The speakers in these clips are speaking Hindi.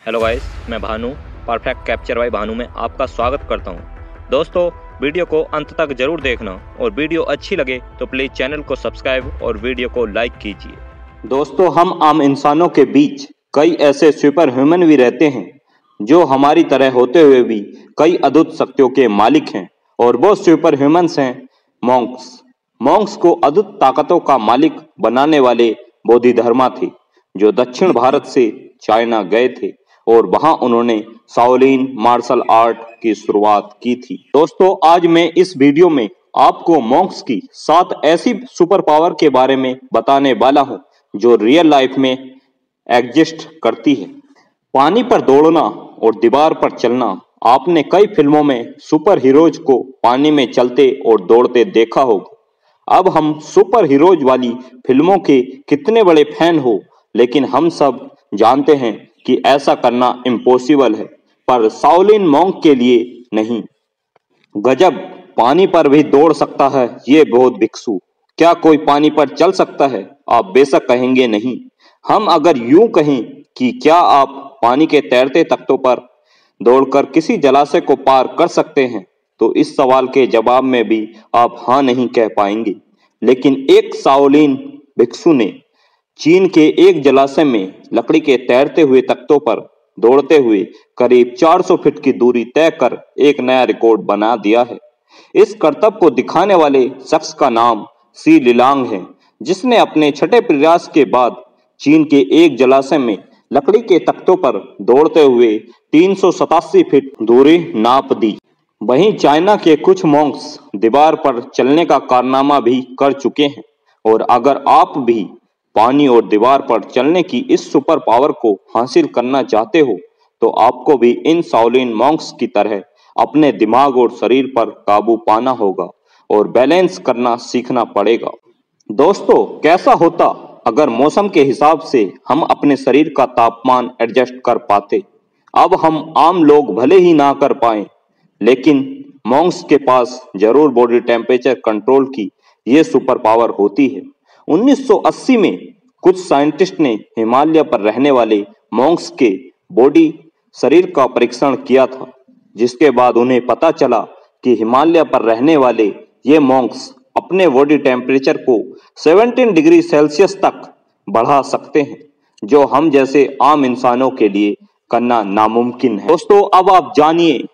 हेलो गाइस, मैं Bhanu perfect capture by Bhanu में आपका स्वागत करता हूं। दोस्तों, वीडियो को अंत तक जरूर देखना और वीडियो अच्छी लगे तो प्लीज चैनल को सब्सक्राइब और वीडियो को लाइक कीजिए। दोस्तों, हम आम इंसानों के बीच कई ऐसे सुपर ह्यूमन भी रहते हैं जो हमारी तरह होते हुए भी कई अद्भुत शक्तियों के मालिक हैं, और वो सुपर ह्यूमंस हैं मॉन्क्स। मॉन्क्स को अद्भुत ताकतों का मालिक बनाने वाले बोधिधर्मा थे जो दक्षिण भारत से चाइना गए थे और वहां उन्होंने शाओलिन मार्शल आर्ट की शुरुआत की थी। दोस्तों, आज मैं इस वीडियो में आपको मॉन्क्स की 7 ऐसी सुपर पावर के बारे में बताने वाला हूं जो रियल लाइफ में एग्जिस्ट करती है। पानी पर दौड़ना और दीवार पर चलना। आपने कई फिल्मों में सुपर हीरोज को पानी में चलते और दौड़ते देखा होगा। अब हम सुपर हीरोज वाली फिल्मों के कितने बड़े फैन हो, लेकिन हम सब जानते हैं कि ऐसा करना इम्पॉसिबल है, पर शाओलिन मॉन्क के लिए नहीं। गजब, पानी पर भी दौड़ सकता है ये बौद्ध भिक्षु। क्या कोई पानी पर चल सकता है? आप बेशक कहेंगे नहीं। हम अगर यूं कहें कि क्या आप पानी के तैरते तख्तों पर दौड़कर किसी जलाशय को पार कर सकते हैं, तो इस सवाल के जवाब में भी आप हाँ नहीं कह पाएंगे। लेकिन एक शाओलिन भिक्षु ने चीन के एक जलाशय में लकड़ी के तैरते हुए तख्तों पर दौड़ते हुए करीब 400 फीट की दूरी तय कर एक नया रिकॉर्ड बना दिया है। इस करतब को दिखाने वाले शख्स का नाम सी लिलांग है, जिसने अपने छठे प्रयास के बाद चीन के एक जलाशय में लकड़ी के तख्तों पर दौड़ते हुए 387 फीट दूरी नाप दी। वहीं चाइना के कुछ मॉन्क्स दीवार पर चलने का कारनामा भी कर चुके हैं, और अगर आप भी पानी और दीवार पर चलने की इस सुपर पावर को हासिल करना चाहते हो, तो आपको भी इन शाओलिन मॉन्क्स की तरह अपने दिमाग और शरीर पर काबू पाना होगा और बैलेंस करना सीखना पड़ेगा। दोस्तों, कैसा होता अगर मौसम के हिसाब से हम अपने शरीर का तापमान एडजस्ट कर पाते? अब हम आम लोग भले ही ना कर पाए, लेकिन मॉन्क्स के पास जरूर बॉडी टेम्परेचर कंट्रोल की ये सुपर पावर होती है। 1980 में कुछ साइंटिस्ट ने हिमालय पर रहने वाले मॉन्क्स के बॉडी शरीर का परीक्षण किया था, जिसके बाद उन्हें पता चला कि हिमालय पर रहने वाले ये मॉन्क्स अपने बॉडी टेम्परेचर को 17 डिग्री सेल्सियस तक बढ़ा सकते हैं, जो हम जैसे आम इंसानों के लिए करना नामुमकिन है। दोस्तों, अब आप जानिए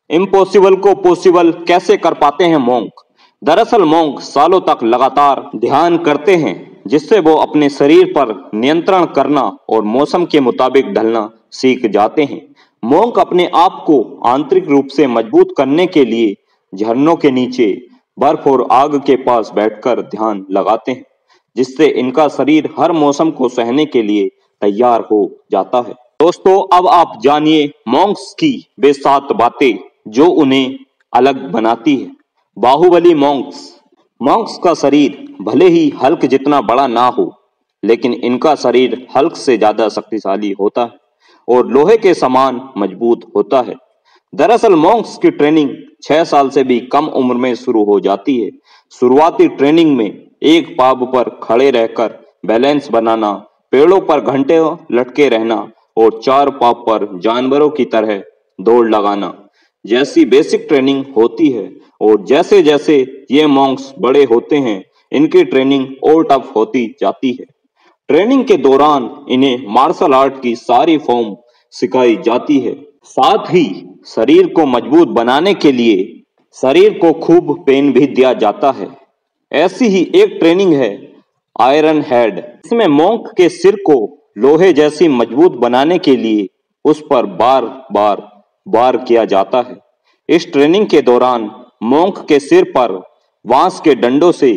इम्पॉसिबल को पॉसिबल कैसे कर पाते हैं मॉन्क। दरअसल मॉन्क सालों तक लगातार ध्यान करते हैं, जिससे वो अपने शरीर पर नियंत्रण करना और मौसम के मुताबिक ढलना सीख जाते हैं। मॉन्क अपने आप को आंतरिक रूप से मजबूत करने के लिए झरनों के नीचे बर्फ और आग के पास बैठकर ध्यान लगाते हैं, जिससे इनका शरीर हर मौसम को सहने के लिए तैयार हो जाता है। दोस्तों, अब आप जानिए मॉन्क्स की वे 7 बातें जो उन्हें अलग बनाती है। बाहुबली मॉन्क्स का शरीर भले ही हल्क जितना बड़ा ना हो, लेकिन इनका शरीर हल्क से ज्यादा शक्तिशाली होता है और लोहे के समान मजबूत होता है। दरअसल मॉन्क्स की ट्रेनिंग 6 साल से भी कम उम्र में शुरू हो जाती है। शुरुआती ट्रेनिंग में एक पाव पर खड़े रहकर बैलेंस बनाना, पेड़ों पर घंटे लटके रहना और 4 पाव पर जानवरों की तरह दौड़ लगाना जैसी बेसिक ट्रेनिंग होती है। और जैसे जैसे ये मॉन्क्स बड़े होते हैं, इनकी ट्रेनिंग और टफ होती जाती है। ट्रेनिंग के दौरान इन्हें मार्शल आर्ट की सारी फॉर्म सिखाई जाती है। साथ ही शरीर को मजबूत बनाने के लिए शरीर को खूब पेन भी दिया जाता है। ऐसी ही एक ट्रेनिंग है आयरन हेड। इसमें मॉन्क के सिर को लोहे जैसी मजबूत बनाने के लिए उस पर बार बार वार किया जाता है। इस ट्रेनिंग के दौरान मॉन्क के सिर पर बांस के डंडों से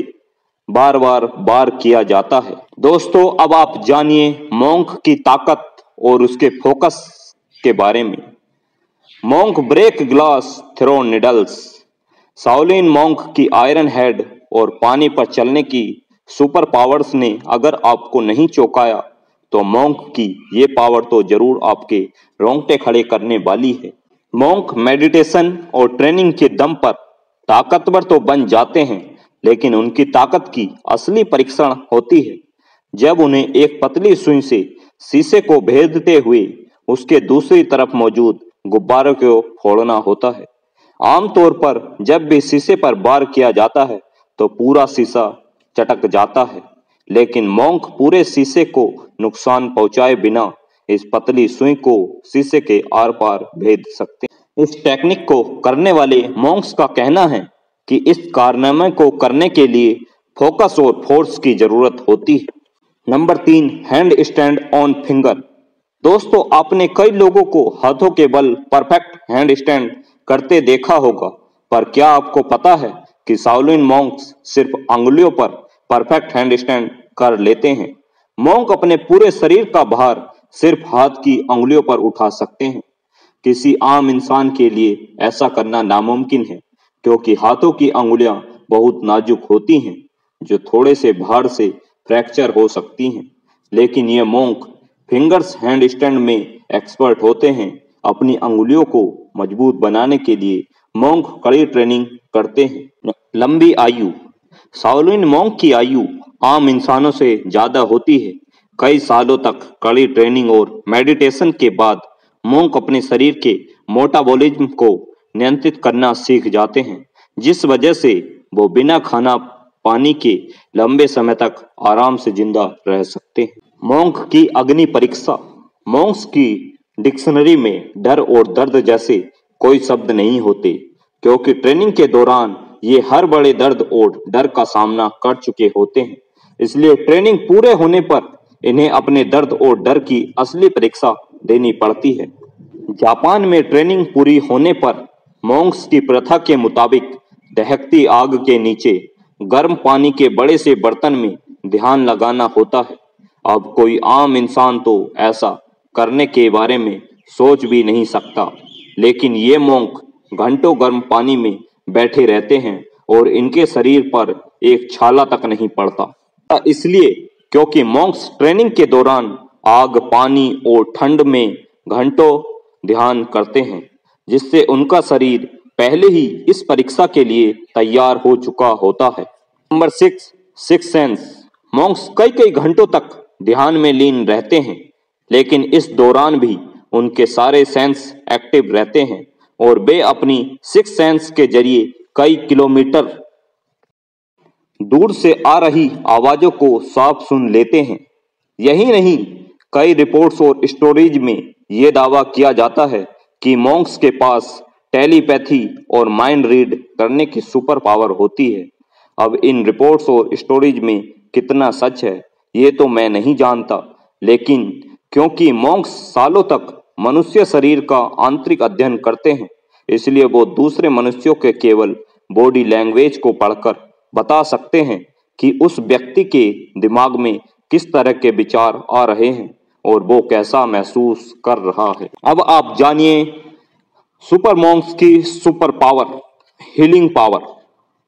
बार बार वार किया जाता है। दोस्तों, अब आप जानिए मॉन्क की ताकत और उसके फोकस के बारे में। Monk break glass throw needles. Shaolin monk की आयरन हेड और पानी पर चलने की सुपर पावर्स ने अगर आपको नहीं चौंकाया, तो मॉन्क की ये पावर तो जरूर आपके रोंगटे खड़े करने वाली है। मॉन्क मेडिटेशन और ट्रेनिंग के दम पर ताकतवर तो बन जाते हैं, लेकिन उनकी ताकत की असली परीक्षण होती है जब उन्हें एक पतली सुई से शीशे को भेदते हुए उसके दूसरी तरफ मौजूद गुब्बारे को फोड़ना होता है। आमतौर पर जब भी शीशे पर वार किया जाता है तो पूरा शीशा चटक जाता है, लेकिन मॉन्क पूरे शीशे को नुकसान पहुंचाए बिना इस पतली सुई को शीशे के आर पार भेद सकते हैं। इस टेक्निक को करने वाले मॉन्क्स का कहना है कि इस कारनामे को करने के लिए फोकस और फोर्स की जरूरत होती है। Number 3, hand stand on finger. दोस्तों, आपने कई लोगों को हाथों के बल परफेक्ट हैंड स्टैंड करते देखा होगा, पर क्या आपको पता है कि शाओलिन मॉन्क्स सिर्फ अंगुलियों पर परफेक्ट हैंड स्टैंड कर लेते हैं। मॉन्क अपने पूरे शरीर का भार सिर्फ हाथ की अंगुलियों पर उठा सकते हैं। किसी आम इंसान के लिए ऐसा करना नामुमकिन है, क्योंकि हाथों की अंगुलियां बहुत नाजुक होती हैं, जो थोड़े से भार से फ्रैक्चर हो सकती हैं। लेकिन ये मॉन्क फिंगर्स हैंड स्टैंड में एक्सपर्ट होते हैं। अपनी अंगुलियों को मजबूत बनाने के लिए मॉन्क कड़ी ट्रेनिंग करते हैं। लंबी आयु। शाओलिन मॉन्क की आयु आम इंसानों से ज्यादा होती है। कई सालों तक कड़ी ट्रेनिंग और मेडिटेशन के बाद मॉन्क अपने शरीर के मेटाबॉलिज्म को नियंत्रित करना सीख जाते हैं, जिस वजह से वो बिना खाना पानी के लंबे समय तक आराम से जिंदा रह सकते हैं। मॉन्क की अग्नि परीक्षा। मॉन्क्स की डिक्शनरी में डर और दर्द जैसे कोई शब्द नहीं होते, क्योंकि ट्रेनिंग के दौरान ये हर बड़े दर्द और डर का सामना कर चुके होते हैं। इसलिए ट्रेनिंग पूरे होने पर इन्हें अपने दर्द और डर की असली परीक्षा देनी पड़ती है। जापान में ट्रेनिंग पूरी होने पर मॉन्क्स की प्रथा के मुताबिक दहकती आग के नीचे गर्म पानी के बड़े से बर्तन में ध्यान लगाना होता है। अब कोई आम इंसान तो ऐसा करने के बारे में सोच भी नहीं सकता, लेकिन ये मॉन्क घंटों गर्म पानी में बैठे रहते हैं और इनके शरीर पर एक छाला तक नहीं पड़ता। इसलिए क्योंकि मॉन्क्स ट्रेनिंग के दौरान आग, पानी और ठंड में घंटों ध्यान करते हैं, जिससे उनका शरीर पहले ही इस परीक्षा के लिए तैयार हो चुका होता है। Number 6, six sense. मॉन्क्स कई घंटों तक ध्यान में लीन रहते हैं, लेकिन इस दौरान भी उनके सारे सेंस एक्टिव रहते हैं और वे अपनी सिक्स सेंस के जरिए कई किलोमीटर दूर से आ रही आवाजों को साफ सुन लेते हैं। यही नहीं, कई रिपोर्ट्स और स्टोरीज में यह दावा किया जाता है कि मॉन्क्स के पास टेलीपैथी और माइंड रीड करने की सुपर पावर होती है। अब इन रिपोर्ट्स और स्टोरीज में कितना सच है ये तो मैं नहीं जानता, लेकिन क्योंकि मॉन्क्स सालों तक मनुष्य शरीर का आंतरिक अध्ययन करते हैं, इसलिए वो दूसरे मनुष्यों के केवल बॉडी लैंग्वेज को पढ़कर बता सकते हैं कि उस व्यक्ति के दिमाग में किस तरह के विचार आ रहे हैं और वो कैसा महसूस कर रहा है। अब आप जानिए सुपर मॉन्क्स की सुपर पावर, हीलिंग पावर।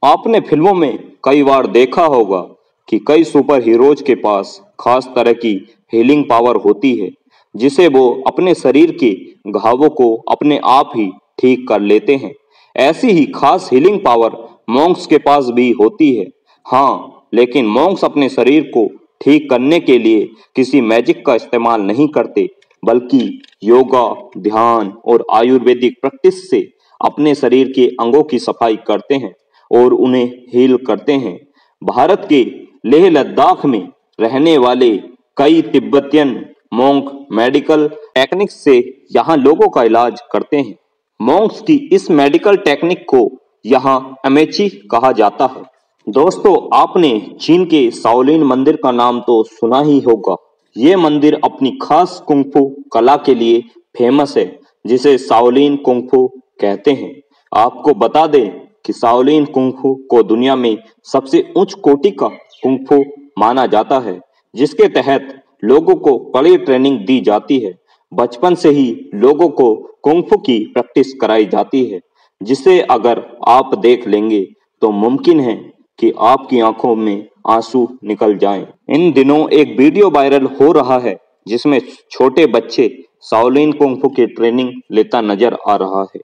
आपने फिल्मों में कई बार देखा होगा कि कई सुपर हीरोज के पास खास तरह की हीलिंग पावर होती है, जिसे वो अपने शरीर के घावों को अपने आप ही ठीक कर लेते हैं। ऐसी ही खास हीलिंग पावर मॉन्क्स के पास भी होती है। हाँ, लेकिन मॉन्क्स अपने शरीर को ठीक करने के लिए किसी मैजिक का इस्तेमाल नहीं करते, बल्कि योगा, ध्यान और आयुर्वेदिक प्रैक्टिस से अपने शरीर के अंगों की सफाई करते हैं और उन्हें हील करते हैं। भारत के लेह लद्दाख में रहने वाले कई तिब्बतियन मॉन्क मेडिकल टेक्निक से यहाँ लोगों का इलाज करते हैं। मॉन्क्स की इस मेडिकल टेक्निक को यहाँ अमेची कहा जाता है। दोस्तों, आपने चीन के शाओलिन मंदिर का नाम तो सुना ही होगा। ये मंदिर अपनी खास कुंग-फू कला के लिए फेमस है, जिसे शाओलिन कुंग-फू कहते हैं। आपको बता दें कि शाओलिन कुंग-फू को दुनिया में सबसे उच्च कोटि का कुंग-फू माना जाता है, जिसके तहत लोगों को कड़ी ट्रेनिंग दी जाती है। बचपन से ही लोगों को कुंग-फू की प्रैक्टिस कराई जाती है, जिसे अगर आप देख लेंगे तो मुमकिन है कि आपकी आंखों में आंसू निकल जाएं। इन दिनों एक वीडियो वायरल हो रहा है जिसमें छोटे बच्चे शाओलिन कुंग-फू की ट्रेनिंग लेता नजर आ रहा है।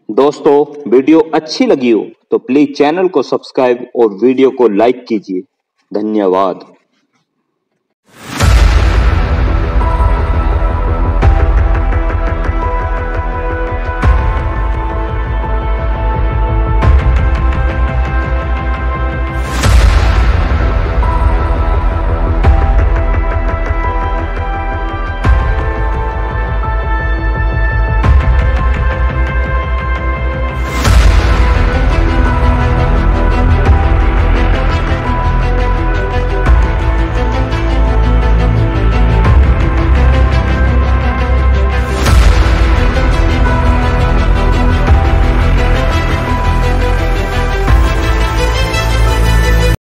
दोस्तों, वीडियो अच्छी लगी हो तो प्लीज चैनल को सब्सक्राइब और वीडियो को लाइक कीजिए। धन्यवाद।